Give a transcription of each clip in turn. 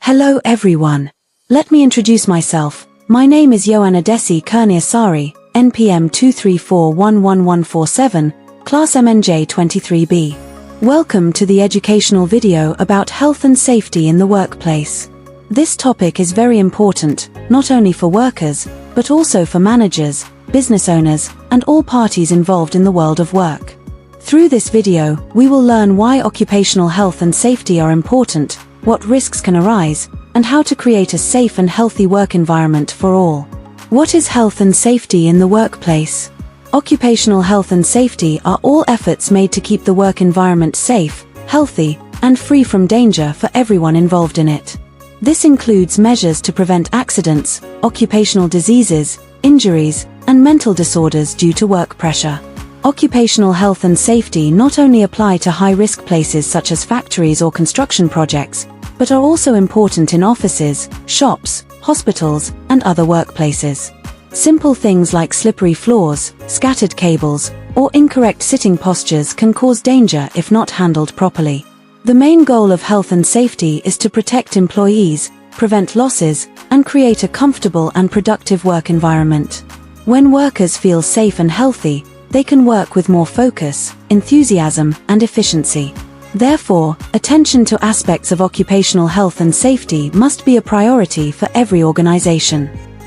Hello everyone. Let me introduce myself. My name is Yohana Desi Kurnia Sari, NPM 234-11147, Class MNJ 23B. Welcome to the educational video about health and safety in the workplace. This topic is very important, not only for workers, but also for managers, business owners, and all parties involved in the world of work. Through this video, we will learn why occupational health and safety are important, what risks can arise, and how to create a safe and healthy work environment for all. What is health and safety in the workplace? Occupational health and safety are all efforts made to keep the work environment safe, healthy, and free from danger for everyone involved in it. This includes measures to prevent accidents, occupational diseases, injuries, and mental disorders due to work pressure. Occupational health and safety not only apply to high-risk places such as factories or construction projects, but are also important in offices, shops, hospitals, and other workplaces. Simple things like slippery floors, scattered cables, or incorrect sitting postures can cause danger if not handled properly. The main goal of health and safety is to protect employees, prevent losses, and create a comfortable and productive work environment. When workers feel safe and healthy, they can work with more focus, enthusiasm, and efficiency. Therefore, attention to aspects of occupational health and safety must be a priority for every organization.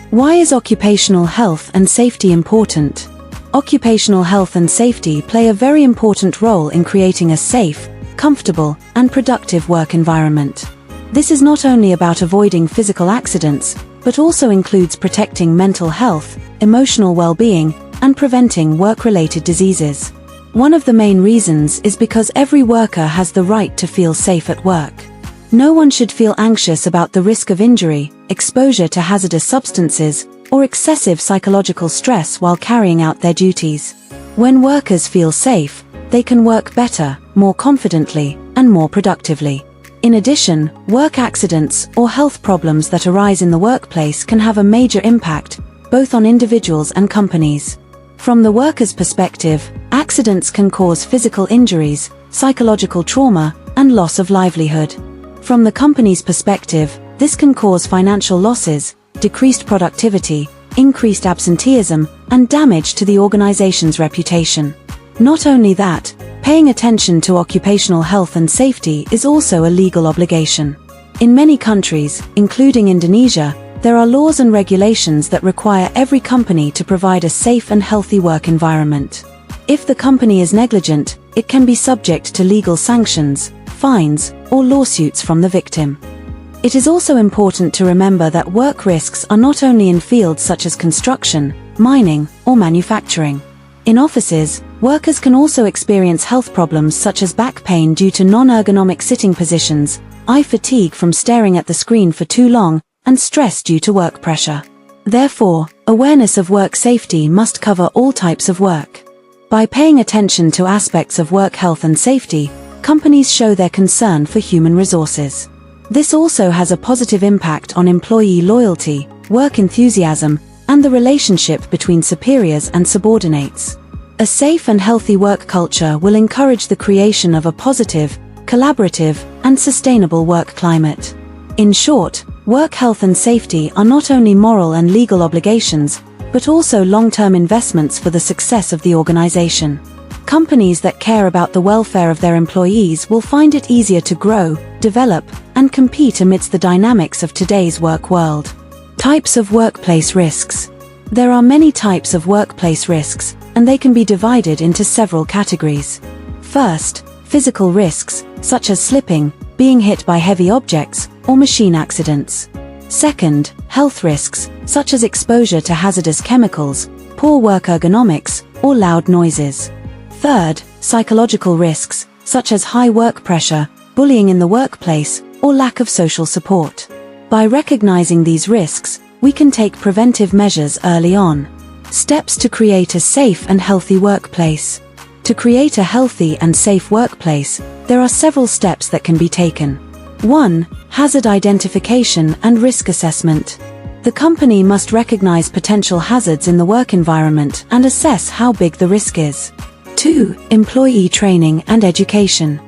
Why is occupational health and safety important? Occupational health and safety play a very important role in creating a safe, comfortable, and productive work environment. This is not only about avoiding physical accidents, but also includes protecting mental health, emotional well-being, and preventing work-related diseases. One of the main reasons is because every worker has the right to feel safe at work. No one should feel anxious about the risk of injury, exposure to hazardous substances, or excessive psychological stress while carrying out their duties. When workers feel safe, they can work better, more confidently, and more productively. In addition, work accidents or health problems that arise in the workplace can have a major impact, both on individuals and companies. From the worker's perspective, accidents can cause physical injuries, psychological trauma, and loss of livelihood. From the company's perspective, this can cause financial losses, decreased productivity, increased absenteeism, and damage to the organization's reputation. Not only that, paying attention to occupational health and safety is also a legal obligation. In many countries, including Indonesia, there are laws and regulations that require every company to provide a safe and healthy work environment. If the company is negligent, it can be subject to legal sanctions, fines, or lawsuits from the victim. It is also important to remember that work risks are not only in fields such as construction, mining, or manufacturing. In offices, workers can also experience health problems such as back pain due to non-ergonomic sitting positions, eye fatigue from staring at the screen for too long, and stress due to work pressure. Therefore, awareness of work safety must cover all types of work. By paying attention to aspects of work health and safety, companies show their concern for human resources. This also has a positive impact on employee loyalty, work enthusiasm, and the relationship between superiors and subordinates. A safe and healthy work culture will encourage the creation of a positive, collaborative, and sustainable work climate. In short, work health and safety are not only moral and legal obligations, but also long-term investments for the success of the organization. Companies that care about the welfare of their employees will find it easier to grow, develop, and compete amidst the dynamics of today's work world. Types of workplace risks. There are many types of workplace risks, and they can be divided into several categories. First, physical risks, such as slipping, being hit by heavy objects, or machine accidents. Second, health risks, such as exposure to hazardous chemicals, poor work ergonomics, or loud noises. Third, psychological risks, such as high work pressure, bullying in the workplace, or lack of social support. By recognizing these risks, we can take preventive measures early on. Steps to create a safe and healthy workplace. To create a healthy and safe workplace, there are several steps that can be taken. 1. Hazard identification and risk assessment. The company must recognize potential hazards in the work environment and assess how big the risk is. 2. Employee training and education.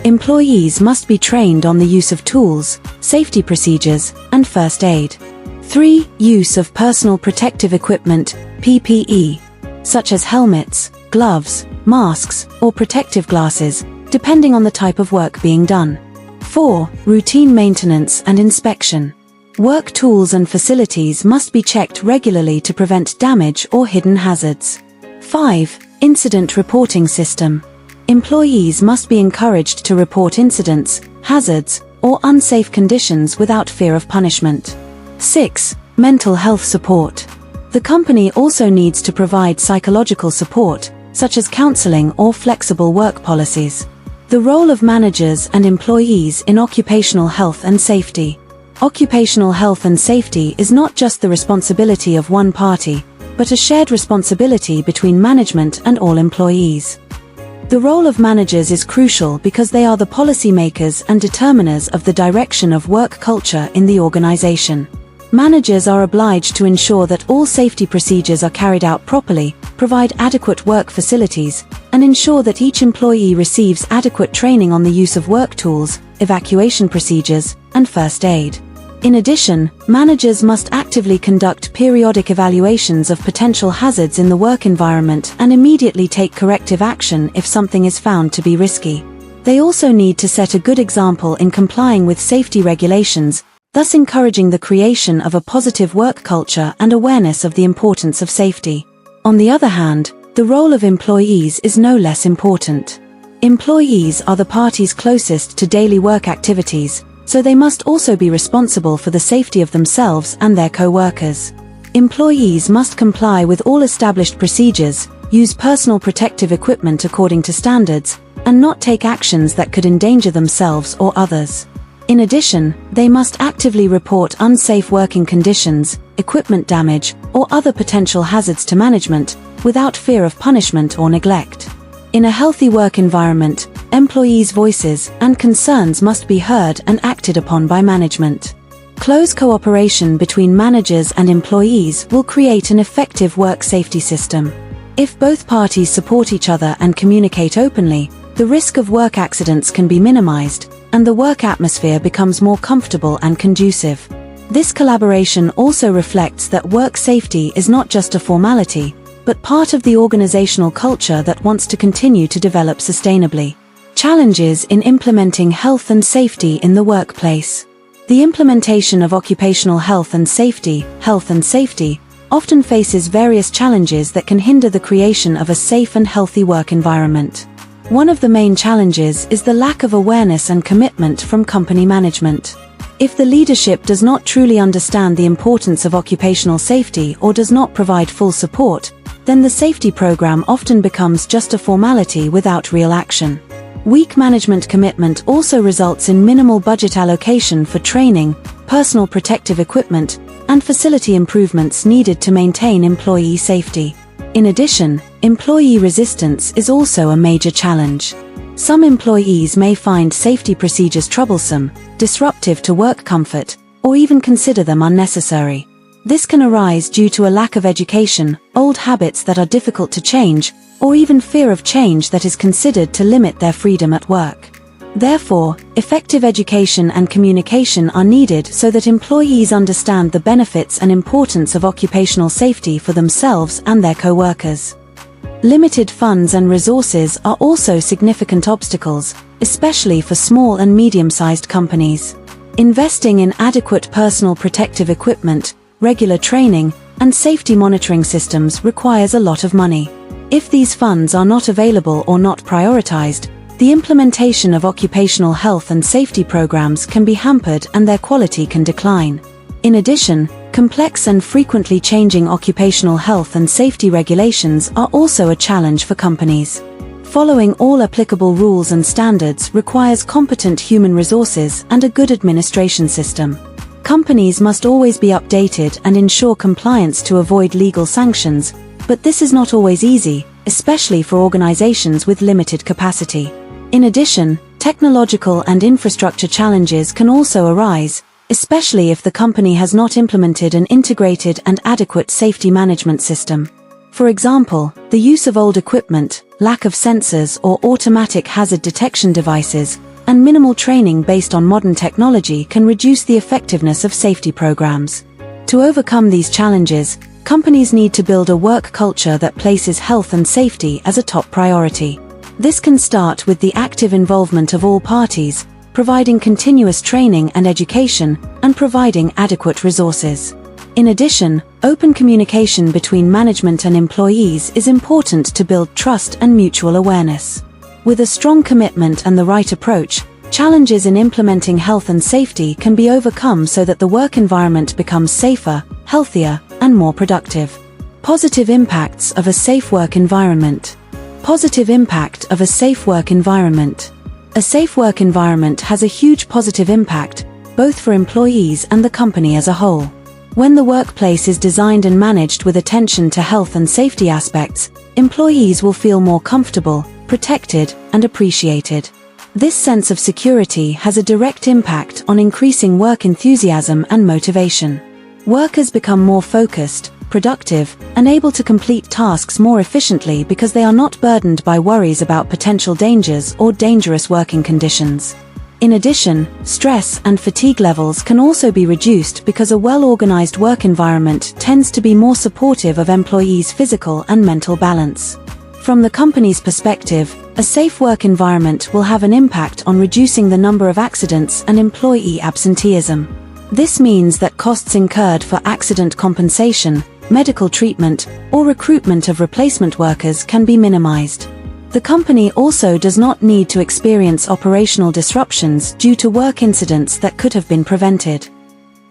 Employees must be trained on the use of tools, safety procedures, and first aid. 3. Use of personal protective equipment, PPE, such as helmets, gloves, masks, or protective glasses, depending on the type of work being done. 4. Routine maintenance and inspection. Work tools and facilities must be checked regularly to prevent damage or hidden hazards. 5. Incident reporting system. Employees must be encouraged to report incidents, hazards, or unsafe conditions without fear of punishment. 6. Mental health support. The company also needs to provide psychological support, such as counseling or flexible work policies. The role of managers and employees in occupational health and safety. Occupational health and safety is not just the responsibility of one party, but a shared responsibility between management and all employees. The role of managers is crucial because they are the policymakers and determiners of the direction of work culture in the organization. Managers are obliged to ensure that all safety procedures are carried out properly, provide adequate work facilities, and ensure that each employee receives adequate training on the use of work tools, evacuation procedures, and first aid. In addition, managers must actively conduct periodic evaluations of potential hazards in the work environment and immediately take corrective action if something is found to be risky. They also need to set a good example in complying with safety regulations, thus encouraging the creation of a positive work culture and awareness of the importance of safety. On the other hand, the role of employees is no less important. Employees are the parties closest to daily work activities, so they must also be responsible for the safety of themselves and their co-workers. Employees must comply with all established procedures, use personal protective equipment according to standards, and not take actions that could endanger themselves or others. In addition, they must actively report unsafe working conditions, equipment damage, or other potential hazards to management, without fear of punishment or neglect. In a healthy work environment, employees' voices and concerns must be heard and acted upon by management. Close cooperation between managers and employees will create an effective work safety system. If both parties support each other and communicate openly, the risk of work accidents can be minimized, and the work atmosphere becomes more comfortable and conducive. This collaboration also reflects that work safety is not just a formality, but part of the organizational culture that wants to continue to develop sustainably. Challenges in implementing health and safety in the workplace. The implementation of occupational health and safety often faces various challenges that can hinder the creation of a safe and healthy work environment. One of the main challenges is the lack of awareness and commitment from company management. If the leadership does not truly understand the importance of occupational safety or does not provide full support, then the safety program often becomes just a formality without real action. Weak management commitment also results in minimal budget allocation for training, personal protective equipment, and facility improvements needed to maintain employee safety. In addition, employee resistance is also a major challenge. Some employees may find safety procedures troublesome, disruptive to work comfort, or even consider them unnecessary. This can arise due to a lack of education, old habits that are difficult to change, or even fear of change that is considered to limit their freedom at work. Therefore, effective education and communication are needed so that employees understand the benefits and importance of occupational safety for themselves and their co-workers. Limited funds and resources are also significant obstacles, especially for small and medium-sized companies. Investing in adequate personal protective equipment, regular training, and safety monitoring systems requires a lot of money. If these funds are not available or not prioritized, the implementation of occupational health and safety programs can be hampered and their quality can decline. In addition, complex and frequently changing occupational health and safety regulations are also a challenge for companies. Following all applicable rules and standards requires competent human resources and a good administration system. Companies must always be updated and ensure compliance to avoid legal sanctions, but this is not always easy, especially for organizations with limited capacity. In addition, technological and infrastructure challenges can also arise, especially if the company has not implemented an integrated and adequate safety management system. For example, the use of old equipment, lack of sensors or automatic hazard detection devices, and minimal training based on modern technology can reduce the effectiveness of safety programs. To overcome these challenges, companies need to build a work culture that places health and safety as a top priority. This can start with the active involvement of all parties, providing continuous training and education, and providing adequate resources. In addition, open communication between management and employees is important to build trust and mutual awareness. With a strong commitment and the right approach, challenges in implementing health and safety can be overcome so that the work environment becomes safer, healthier, and more productive. Positive impacts of a safe work environment. Positive impact of a safe work environment. A safe work environment has a huge positive impact, both for employees and the company as a whole. When the workplace is designed and managed with attention to health and safety aspects, employees will feel more comfortable, protected, and appreciated. This sense of security has a direct impact on increasing work enthusiasm and motivation. Workers become more focused, productive, and able to complete tasks more efficiently because they are not burdened by worries about potential dangers or dangerous working conditions. In addition, stress and fatigue levels can also be reduced because a well-organized work environment tends to be more supportive of employees' physical and mental balance. From the company's perspective, a safe work environment will have an impact on reducing the number of accidents and employee absenteeism. This means that costs incurred for accident compensation, medical treatment, or recruitment of replacement workers can be minimized. The company also does not need to experience operational disruptions due to work incidents that could have been prevented.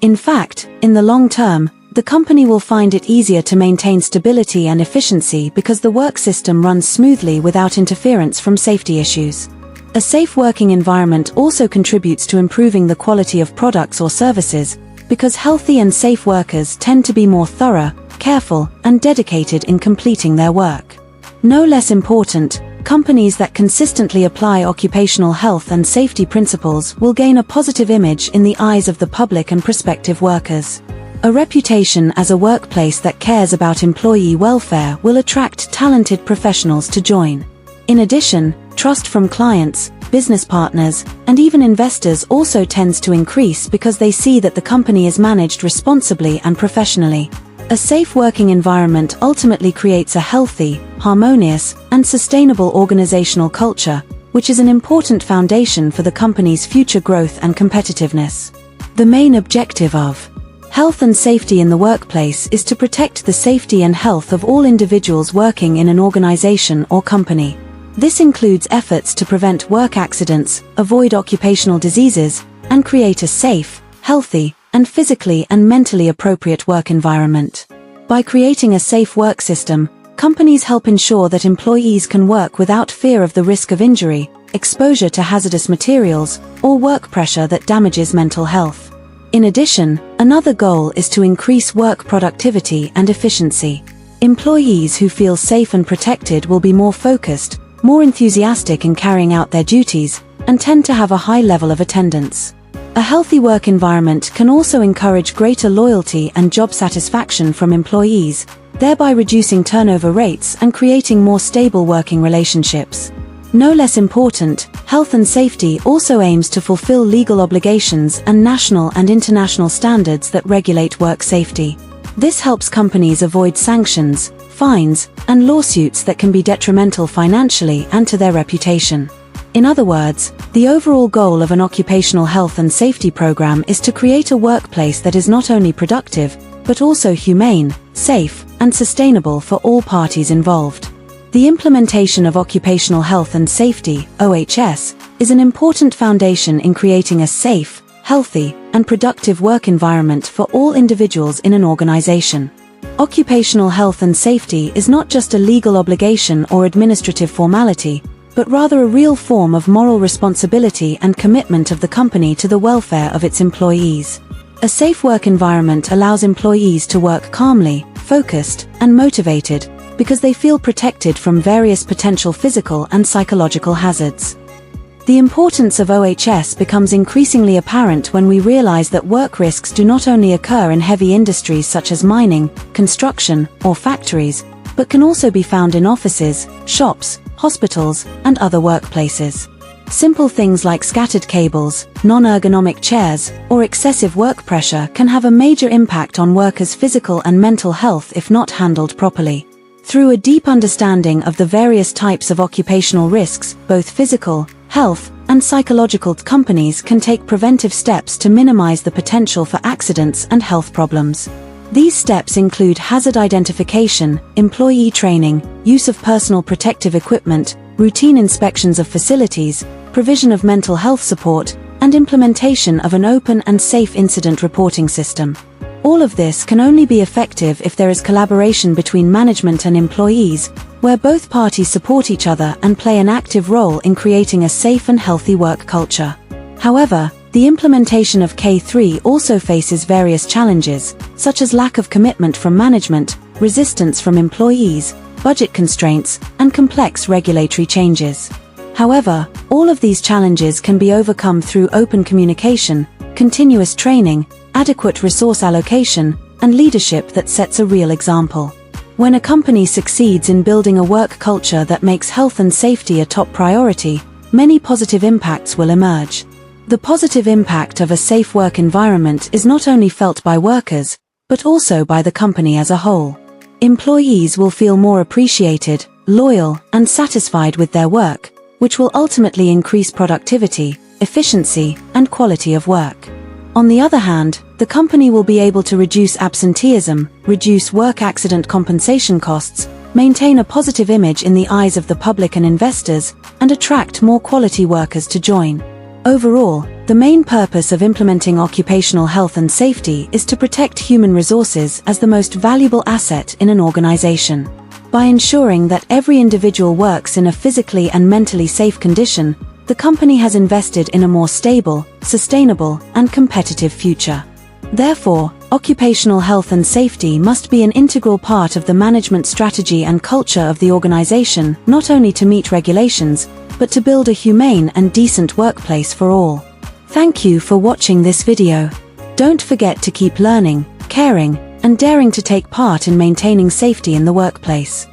In fact, in the long term, the company will find it easier to maintain stability and efficiency because the work system runs smoothly without interference from safety issues. A safe working environment also contributes to improving the quality of products or services, because healthy and safe workers tend to be more thorough, careful, and dedicated in completing their work. No less important, companies that consistently apply occupational health and safety principles will gain a positive image in the eyes of the public and prospective workers. A reputation as a workplace that cares about employee welfare will attract talented professionals to join. In addition, trust from clients, business partners, and even investors also tends to increase because they see that the company is managed responsibly and professionally. A safe working environment ultimately creates a healthy, harmonious, and sustainable organizational culture, which is an important foundation for the company's future growth and competitiveness. The main objective of health and safety in the workplace is to protect the safety and health of all individuals working in an organization or company. This includes efforts to prevent work accidents, avoid occupational diseases, and create a safe, healthy, and physically and mentally appropriate work environment. By creating a safe work system, companies help ensure that employees can work without fear of the risk of injury, exposure to hazardous materials, or work pressure that damages mental health. In addition, another goal is to increase work productivity and efficiency. Employees who feel safe and protected will be more focused, more enthusiastic in carrying out their duties, and tend to have a high level of attendance. A healthy work environment can also encourage greater loyalty and job satisfaction from employees, thereby reducing turnover rates and creating more stable working relationships. No less important, health and safety also aims to fulfill legal obligations and national and international standards that regulate work safety. This helps companies avoid sanctions, fines, and lawsuits that can be detrimental financially and to their reputation. In other words, the overall goal of an occupational health and safety program is to create a workplace that is not only productive, but also humane, safe, and sustainable for all parties involved. The implementation of occupational health and safety, OHS, is an important foundation in creating a safe, healthy, and productive work environment for all individuals in an organization. Occupational health and safety is not just a legal obligation or administrative formality, but rather a real form of moral responsibility and commitment of the company to the welfare of its employees. A safe work environment allows employees to work calmly, focused, and motivated, because they feel protected from various potential physical and psychological hazards. The importance of OHS becomes increasingly apparent when we realize that work risks do not only occur in heavy industries such as mining, construction, or factories, but can also be found in offices, shops, hospitals, and other workplaces. Simple things like scattered cables, non-ergonomic chairs, or excessive work pressure can have a major impact on workers' physical and mental health if not handled properly. Through a deep understanding of the various types of occupational risks, both physical, health, and psychological, companies can take preventive steps to minimize the potential for accidents and health problems. These steps include hazard identification, employee training, use of personal protective equipment, routine inspections of facilities, provision of mental health support, and implementation of an open and safe incident reporting system. All of this can only be effective if there is collaboration between management and employees, where both parties support each other and play an active role in creating a safe and healthy work culture. However, the implementation of K3 also faces various challenges, such as lack of commitment from management, resistance from employees, budget constraints, and complex regulatory changes. However, all of these challenges can be overcome through open communication, continuous training, adequate resource allocation, and leadership that sets a real example. When a company succeeds in building a work culture that makes health and safety a top priority, many positive impacts will emerge. The positive impact of a safe work environment is not only felt by workers, but also by the company as a whole. Employees will feel more appreciated, loyal, and satisfied with their work, which will ultimately increase productivity, efficiency, and quality of work. On the other hand, the company will be able to reduce absenteeism, reduce work accident compensation costs, maintain a positive image in the eyes of the public and investors, and attract more quality workers to join. Overall, the main purpose of implementing occupational health and safety is to protect human resources as the most valuable asset in an organization. By ensuring that every individual works in a physically and mentally safe condition, the company has invested in a more stable, sustainable, and competitive future. Therefore, occupational health and safety must be an integral part of the management strategy and culture of the organization, not only to meet regulations, but to build a humane and decent workplace for all. Thank you for watching this video. Don't forget to keep learning, caring, and daring to take part in maintaining safety in the workplace.